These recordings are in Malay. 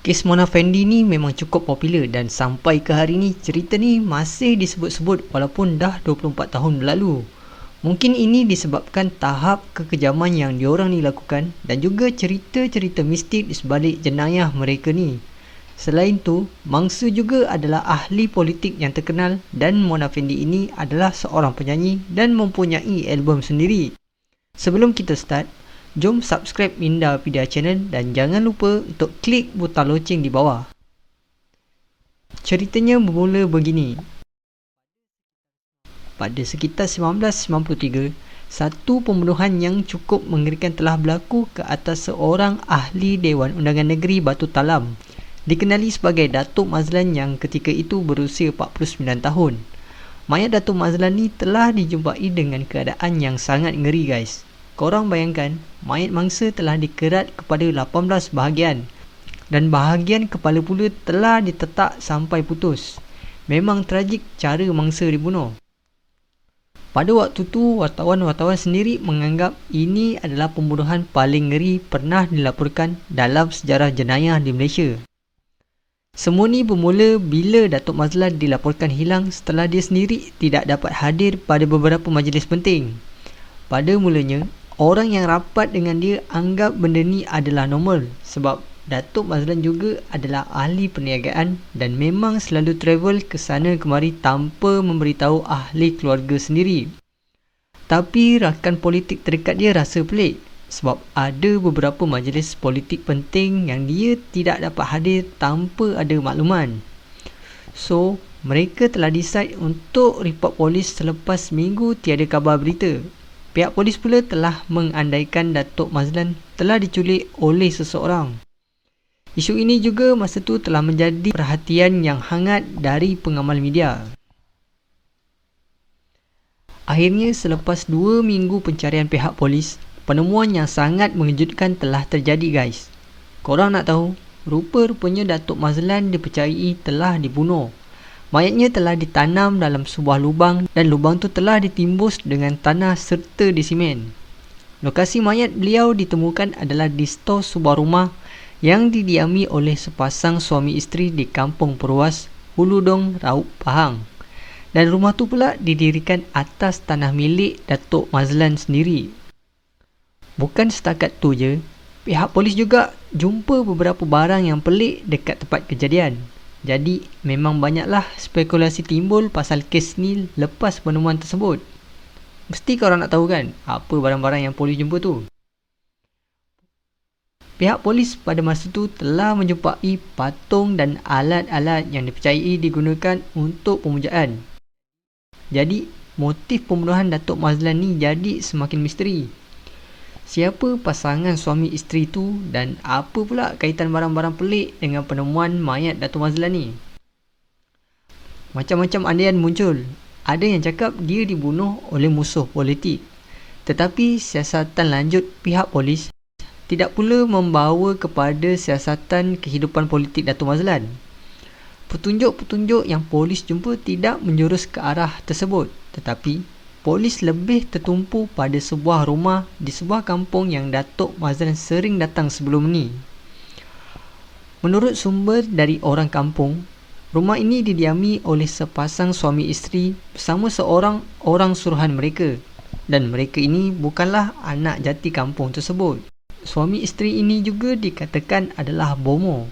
Kes Mona Fendi ni memang cukup popular dan sampai ke hari ni cerita ni masih disebut-sebut walaupun dah 24 tahun berlalu. Mungkin ini disebabkan tahap kekejaman yang diorang ni lakukan dan juga cerita-cerita mistik di sebalik jenayah mereka ni. Selain tu, mangsa juga adalah ahli politik yang terkenal dan Mona Fendi ini adalah seorang penyanyi dan mempunyai album sendiri. Sebelum kita start, jom subscribe Minda Pedia Channel dan jangan lupa untuk klik butang loceng di bawah. Ceritanya bermula begini. Pada sekitar 1993, satu pembunuhan yang cukup mengerikan telah berlaku ke atas seorang ahli Dewan Undangan Negeri Batu Talam, dikenali sebagai Datuk Mazlan yang ketika itu berusia 49 tahun. Mayat Datuk Mazlan ni telah dijumpai dengan keadaan yang sangat ngeri guys. Korang bayangkan, mayat mangsa telah dikerat kepada 18 bahagian dan bahagian kepala pula telah ditetak sampai putus. Memang tragik cara mangsa dibunuh. Pada waktu tu, wartawan-wartawan sendiri menganggap ini adalah pembunuhan paling ngeri pernah dilaporkan dalam sejarah jenayah di Malaysia. Semua ni bermula bila Datuk Mazlan dilaporkan hilang setelah dia sendiri tidak dapat hadir pada beberapa majlis penting. Pada mulanya, orang yang rapat dengan dia anggap benda ni adalah normal sebab Datuk Mazlan juga adalah ahli perniagaan dan memang selalu travel ke sana kemari tanpa memberitahu ahli keluarga sendiri. Tapi rakan politik terdekat dia rasa pelik sebab ada beberapa majlis politik penting yang dia tidak dapat hadir tanpa ada makluman. So, mereka telah decide untuk report polis selepas minggu tiada kabar berita. Pihak polis pula telah mengandaikan Datuk Mazlan telah diculik oleh seseorang. Isu ini juga masa tu telah menjadi perhatian yang hangat dari pengamal media. Akhirnya selepas 2 minggu pencarian pihak polis, penemuan yang sangat mengejutkan telah terjadi guys. Korang nak tahu, rupa-rupanya Datuk Mazlan dipercayai telah dibunuh. Mayatnya telah ditanam dalam sebuah lubang dan lubang tu telah ditimbus dengan tanah serta disimen. Lokasi mayat beliau ditemukan adalah di stor sebuah rumah yang didiami oleh sepasang suami isteri di Kampung Perwas, Hulu Dong, Raub Pahang. Dan rumah tu pula didirikan atas tanah milik Datuk Mazlan sendiri. Bukan setakat tu je, pihak polis juga jumpa beberapa barang yang pelik dekat tempat kejadian. Jadi, memang banyaklah spekulasi timbul pasal kes ni lepas penemuan tersebut. Mesti korang nak tahu kan, apa barang-barang yang polis jumpa tu? Pihak polis pada masa tu telah menjumpai patung dan alat-alat yang dipercayai digunakan untuk pemujaan. Jadi, motif pembunuhan Datuk Mazlan ni jadi semakin misteri. Siapa pasangan suami isteri tu dan apa pula kaitan barang-barang pelik dengan penemuan mayat Datuk Mazlan ni? Macam-macam andaian muncul. Ada yang cakap dia dibunuh oleh musuh politik. Tetapi siasatan lanjut pihak polis tidak pula membawa kepada siasatan kehidupan politik Datuk Mazlan. Petunjuk-petunjuk yang polis jumpa tidak menjurus ke arah tersebut, tetapi polis lebih tertumpu pada sebuah rumah di sebuah kampung yang Datuk Mazlan sering datang sebelum ni. Menurut sumber dari orang kampung, rumah ini didiami oleh sepasang suami isteri bersama seorang orang suruhan mereka, dan mereka ini bukanlah anak jati kampung tersebut. Suami isteri ini juga dikatakan adalah bomoh.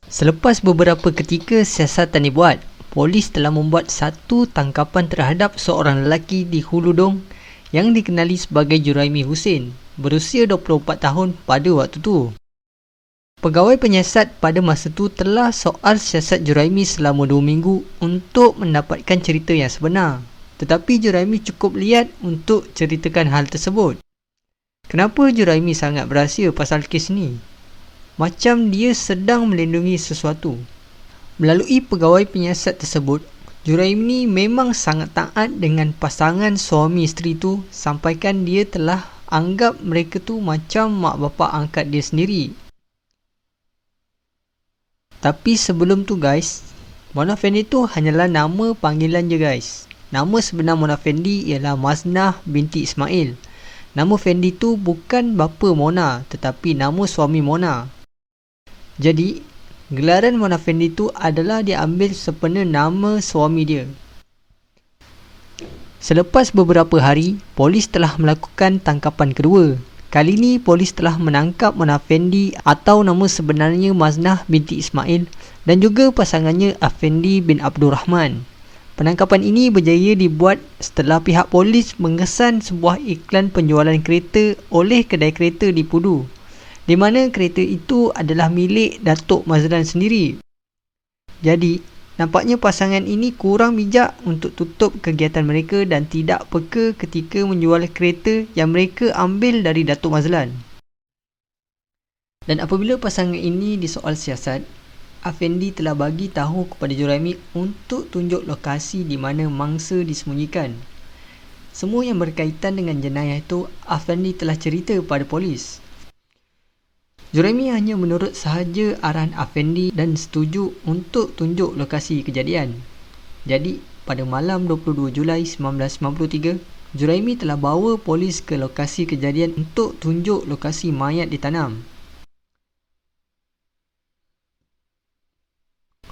Selepas beberapa ketika siasatan dibuat, polis telah membuat satu tangkapan terhadap seorang lelaki di Hulu Dong yang dikenali sebagai Juraimi Hussein, berusia 24 tahun pada waktu tu. Pegawai penyiasat pada masa tu telah soal siasat Juraimi selama 2 minggu untuk mendapatkan cerita yang sebenar. Tetapi Juraimi cukup liat untuk ceritakan hal tersebut. Kenapa Juraimi sangat berahsia pasal kes ni? Macam dia sedang melindungi sesuatu. Melalui pegawai penyiasat tersebut, Juraimi memang sangat taat dengan pasangan suami isteri tu sampaikan dia telah anggap mereka tu macam mak bapak angkat dia sendiri. Tapi sebelum tu guys, Mona Fendi tu hanyalah nama panggilan je guys. Nama sebenar Mona Fendi ialah Maznah binti Ismail. Nama Fendi tu bukan bapa Mona tetapi nama suami Mona. Jadi, gelaran Muhammad Afendi itu adalah diambil sempena nama suami dia. Selepas beberapa hari, polis telah melakukan tangkapan kedua. Kali ini, polis telah menangkap Muhammad Afendi atau nama sebenarnya Maznah binti Ismail dan juga pasangannya Afendi bin Abdul Rahman. Penangkapan ini berjaya dibuat setelah pihak polis mengesan sebuah iklan penjualan kereta oleh kedai kereta di Pudu, di mana kereta itu adalah milik Datuk Mazlan sendiri. Jadi, nampaknya pasangan ini kurang bijak untuk tutup kegiatan mereka dan tidak peka ketika menjual kereta yang mereka ambil dari Datuk Mazlan. Dan apabila pasangan ini disoal siasat, Afendi telah bagi tahu kepada Juraimi untuk tunjuk lokasi di mana mangsa disembunyikan. Semua yang berkaitan dengan jenayah itu Afendi telah cerita pada polis. Juraimi hanya menurut sahaja arahan Afendi dan setuju untuk tunjuk lokasi kejadian. Jadi, pada malam 22 Julai 1993, Juraimi telah bawa polis ke lokasi kejadian untuk tunjuk lokasi mayat ditanam.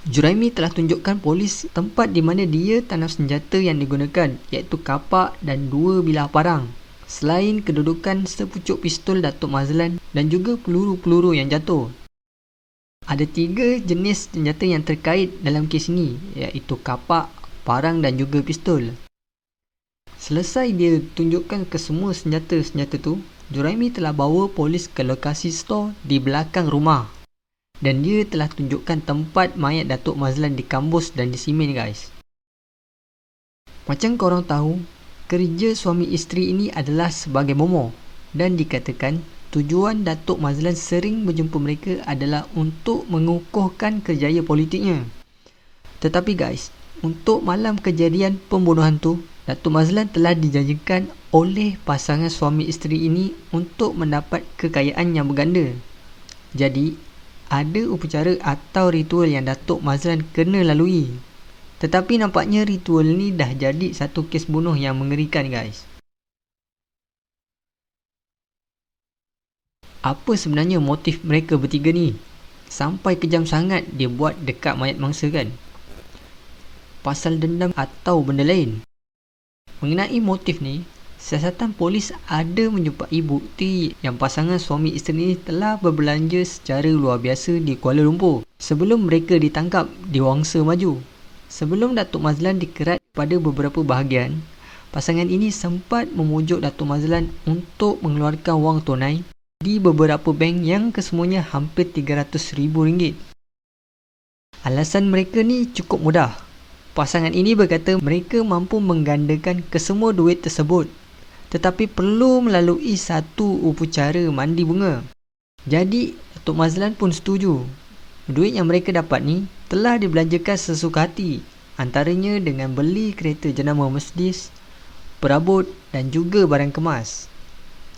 Juraimi telah tunjukkan polis tempat di mana dia tanam senjata yang digunakan, iaitu kapak dan 2 bilah parang, selain kedudukan sepucuk pistol Datuk Mazlan dan juga peluru-peluru yang jatuh. Ada 3 jenis senjata yang terkait dalam kes ini, iaitu kapak, parang dan juga pistol. Selesai dia tunjukkan ke semua senjata-senjata tu, Juraimi telah bawa polis ke lokasi stor di belakang rumah. Dan dia telah tunjukkan tempat mayat Datuk Mazlan dikambus dan disimen, guys. Macam korang tahu, kerja suami isteri ini adalah sebagai bomoh. Dan dikatakan, tujuan Datuk Mazlan sering berjumpa mereka adalah untuk mengukuhkan kerjaya politiknya. Tetapi guys, untuk malam kejadian pembunuhan tu, Datuk Mazlan telah dijanjikan oleh pasangan suami isteri ini untuk mendapat kekayaan yang berganda. Jadi, ada upacara atau ritual yang Datuk Mazlan kena lalui. Tetapi nampaknya ritual ni dah jadi satu kes bunuh yang mengerikan, guys. Apa sebenarnya motif mereka bertiga ni? Sampai kejam sangat dia buat dekat mayat mangsa, kan? Pasal dendam atau benda lain? Mengenai motif ni, siasatan polis ada menjumpai bukti yang pasangan suami isteri ini telah berbelanja secara luar biasa di Kuala Lumpur sebelum mereka ditangkap di Wangsa Maju. Sebelum Datuk Mazlan dikerat pada beberapa bahagian, pasangan ini sempat memujuk Datuk Mazlan untuk mengeluarkan wang tunai di beberapa bank yang kesemuanya hampir RM300,000. Alasan mereka ni cukup mudah. Pasangan ini berkata mereka mampu menggandakan kesemua duit tersebut, tetapi perlu melalui satu upacara mandi bunga. Jadi, Datuk Mazlan pun setuju. Duit yang mereka dapat ni telah dibelanjakan sesuka hati, antaranya dengan beli kereta jenama Mercedes, perabot dan juga barang kemas.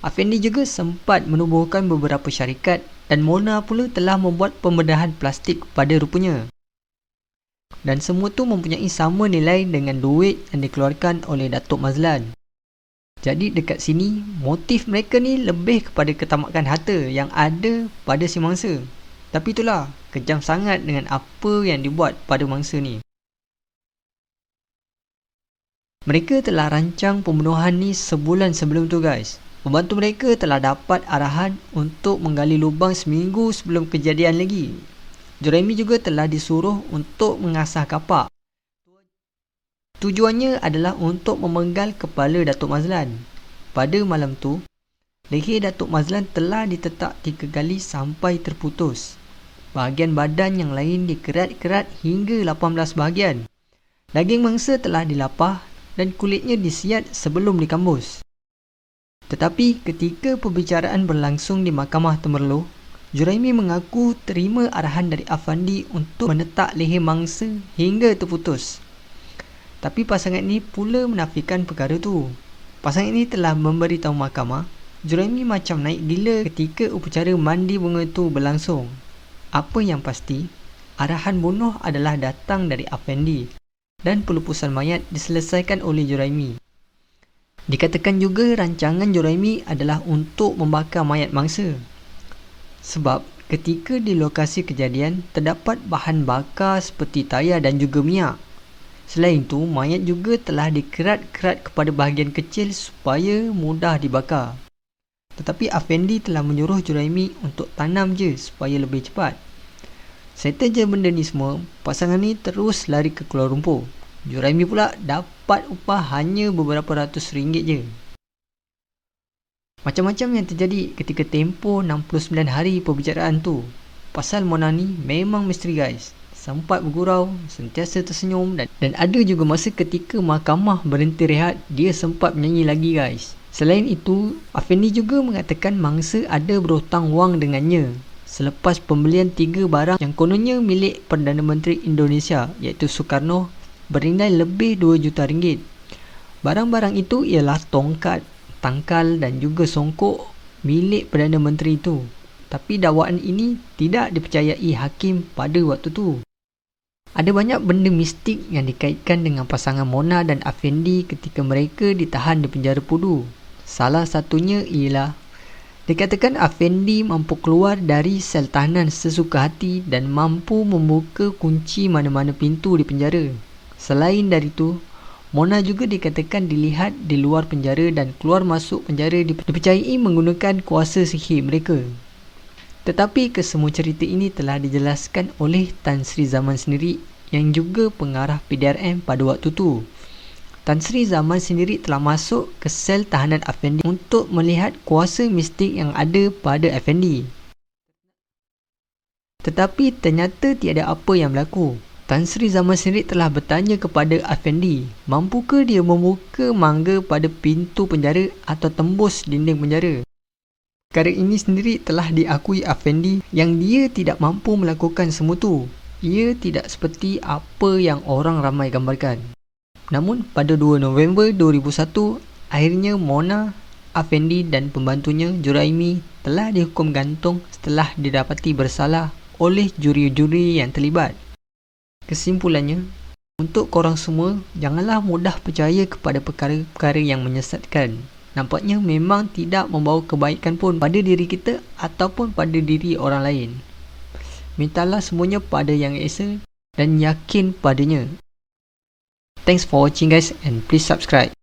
Afendi juga sempat menubuhkan beberapa syarikat dan Mona pula telah membuat pembedahan plastik pada rupanya. Dan semua tu mempunyai sama nilai dengan duit yang dikeluarkan oleh Datuk Mazlan. Jadi dekat sini, motif mereka ni lebih kepada ketamakan harta yang ada pada si mangsa. Tapi itulah, kejam sangat dengan apa yang dibuat pada mangsa ni. Mereka telah rancang pembunuhan ni sebulan sebelum tu, guys. Pembantu mereka telah dapat arahan untuk menggali lubang seminggu sebelum kejadian lagi. Juraimi juga telah disuruh untuk mengasah kapak. Tujuannya adalah untuk memenggal kepala Datuk Mazlan. Pada malam tu, leher Datuk Mazlan telah ditetak 3 kali sampai terputus. Bahagian badan yang lain dikerat-kerat hingga 18 bahagian. Daging mangsa telah dilapah dan kulitnya disiat sebelum dikambus. Tetapi ketika perbicaraan berlangsung di Mahkamah Temerloh, Juraimi mengaku terima arahan dari Afandi untuk menetak leher mangsa hingga terputus. Tapi pasangan ini pula menafikan perkara tu. Pasangan ini telah memberitahu mahkamah, Juraimi macam naik gila ketika upacara mandi bunga tu berlangsung. Apa yang pasti, arahan bunuh adalah datang dari Afandi dan pelupusan mayat diselesaikan oleh Juraimi. Dikatakan juga rancangan Juraimi adalah untuk membakar mayat mangsa. Sebab Ketika di lokasi kejadian, terdapat bahan bakar seperti tayar dan juga minyak. Selain itu, mayat juga telah dikerat-kerat kepada bahagian kecil supaya mudah dibakar. Tetapi Afendi telah menyuruh Juraimi untuk tanam je supaya lebih cepat. Settle je benda ni semua, pasangan ni terus lari ke Kuala Lumpur. Juraimi pula dapat upah hanya beberapa ratus ringgit je. Macam-macam yang terjadi ketika tempoh 69 hari perbicaraan tu. Pasal Mona ni memang misteri guys. Sempat bergurau, sentiasa tersenyum dan ada juga masa ketika mahkamah berhenti rehat, dia sempat menyanyi lagi guys. Selain itu, Afendi juga mengatakan mangsa ada berhutang wang dengannya selepas pembelian 3 barang yang kononnya milik Perdana Menteri Indonesia iaitu Sukarno bernilai lebih 2 juta ringgit. Barang-barang itu ialah tongkat, tangkal dan juga songkok milik Perdana Menteri itu. Tapi dakwaan ini tidak dipercayai hakim pada waktu tu. Ada banyak benda mistik yang dikaitkan dengan pasangan Mona dan Afendi ketika mereka ditahan di penjara Pudu. Salah satunya ialah dikatakan Afendi mampu keluar dari sel tahanan sesuka hati dan mampu membuka kunci mana-mana pintu di penjara. Selain dari itu, Mona juga dikatakan dilihat di luar penjara dan keluar masuk penjara dipercayai menggunakan kuasa sihir mereka. Tetapi kesemua cerita ini telah dijelaskan oleh Tan Sri Zaman sendiri yang juga pengarah PDRM pada waktu tu. Tan Sri Zaman sendiri telah masuk ke sel tahanan Afendi untuk melihat kuasa mistik yang ada pada Afendi. Tetapi ternyata tiada apa yang berlaku. Tan Sri Zaman sendiri telah bertanya kepada Afendi, mampukah dia membuka mangga pada pintu penjara atau tembus dinding penjara? Perkara ini sendiri telah diakui Afendi yang dia tidak mampu melakukan semua tu. Ia tidak seperti apa yang orang ramai gambarkan. Namun pada 2 November 2001, akhirnya Mona, Afendi dan pembantunya Juraimi telah dihukum gantung setelah didapati bersalah oleh juri-juri yang terlibat. Kesimpulannya, untuk korang semua, janganlah mudah percaya kepada perkara-perkara yang menyesatkan. Nampaknya memang tidak membawa kebaikan pun pada diri kita ataupun pada diri orang lain. Mintalah semuanya pada Yang Esa dan yakin padanya. Thanks for watching guys and please subscribe.